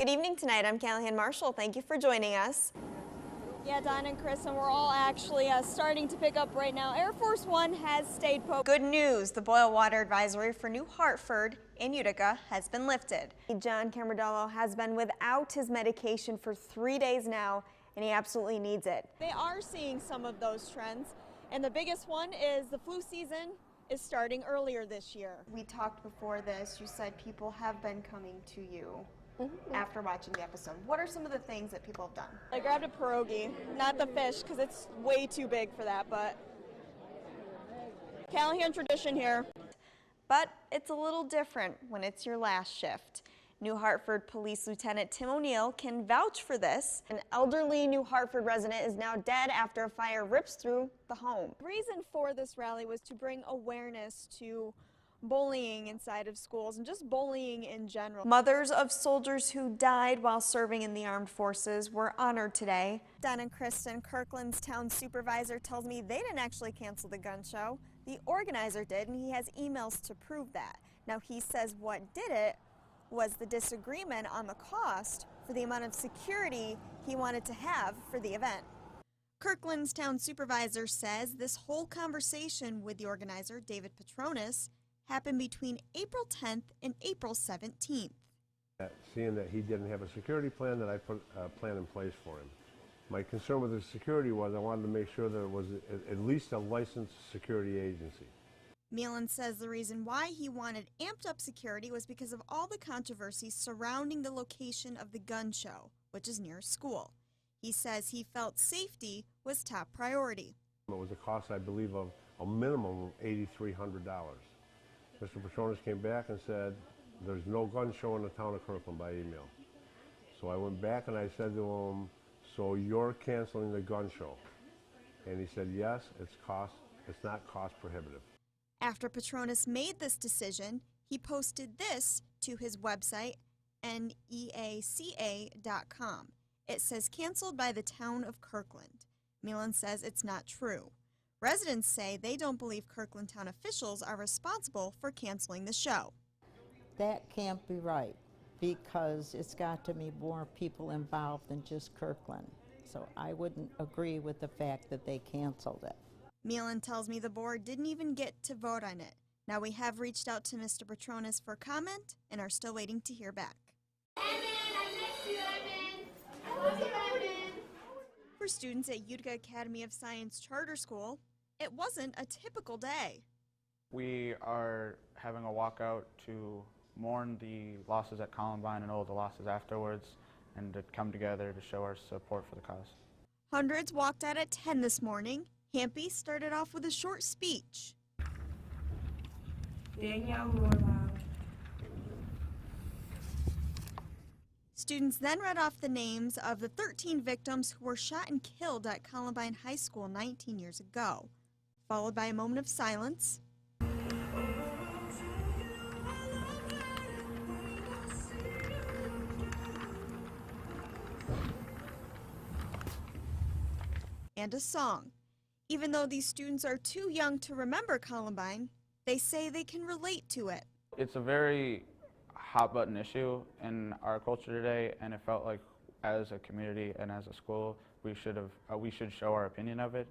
Good evening tonight. I'm Callihan Marshall. Thank you for joining us. Yeah, Don and Chris, and we're all actually starting to pick up right now. Air Force One has stayed put. Good news, the boil water advisory for New Hartford and Utica has been lifted. John Camarillo has been without his medication for 3 days now, and he absolutely needs it. They are seeing some of those trends, and the biggest one is the flu season is starting earlier this year. We talked before this, you said people have been coming to you after watching the episode. What are some of the things that people have done? I grabbed a pierogi, not the fish because it's way too big for that, but Callihan tradition here. But it's a little different when it's your last shift. New Hartford Police Lieutenant Tim O'Neill can vouch for this. An elderly New Hartford resident is now dead after a fire rips through the home. The reason for this rally was to bring awareness to bullying inside of schools and just bullying in general. Mothers of soldiers who died while serving in the armed forces were honored today. Don and Kristen, Kirkland's town supervisor, tells me they didn't actually cancel the gun show. The organizer did, and he has emails to prove that. Now he says what did it was the disagreement on the cost for the amount of security he wanted to have for the event. Kirkland's town supervisor says this whole conversation with the organizer, David Petronas, happened between April 10th and April 17th. Seeing that he didn't have a security plan, that I put a plan in place for him. My concern with the security was I wanted to make sure that it was at least a licensed security agency. Meelan says the reason why he wanted amped up security was because of all the controversy surrounding the location of the gun show, which is near a school. He says he felt safety was top priority. It was a cost, I believe, of a minimum of $8,300. Mr. Petronas came back and said, there's no gun show in the town of Kirkland by email. So I went back and I said to him, so you're canceling the gun show? And he said, yes, it's not cost prohibitive. After Petronas made this decision, he posted this to his website, neaca.com. It says canceled by the town of Kirkland. Meelan says it's not true. Residents say they don't believe Kirkland town officials are responsible for canceling the show. That can't be right, because it's got to be more people involved than just Kirkland. So I wouldn't agree with the fact that they canceled it. Meelan tells me the board didn't even get to vote on it. Now we have reached out to Mr. Petronas for comment and are still waiting to hear back. Evan, I miss you, Evan. I love you, Evan. For students at Utica Academy of Science Charter School, it wasn't a typical day. We are having a walkout to mourn the losses at Columbine and all the losses afterwards, and to come together to show our support for the cause. Hundreds walked out at 10 this morning. Hampy started off with a short speech. Students then read off the names of the 13 victims who were shot and killed at Columbine High School 19 years ago, followed by a moment of silence. And a song. Even though these students are too young to remember Columbine, they say they can relate to it. It's a very hot button issue in our culture today, and it felt like as a community and as a school we should show our opinion of it,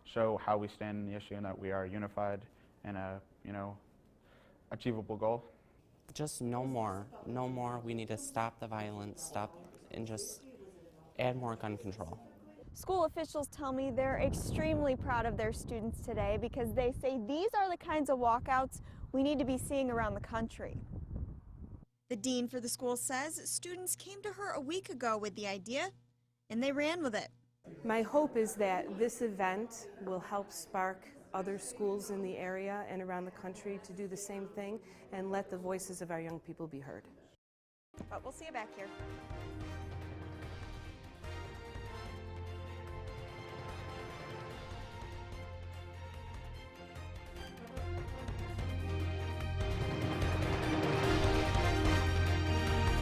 show how we stand in the issue and that we are unified in a achievable goal. Just no more. We need to stop the violence, and just add more gun control. School officials tell me they're extremely proud of their students today because they say these are the kinds of walkouts we need to be seeing around the country. The dean for the school says students came to her a week ago with the idea and they ran with it. My hope is that this event will help spark other schools in the area and around the country to do the same thing and let the voices of our young people be heard. But we'll see you back here.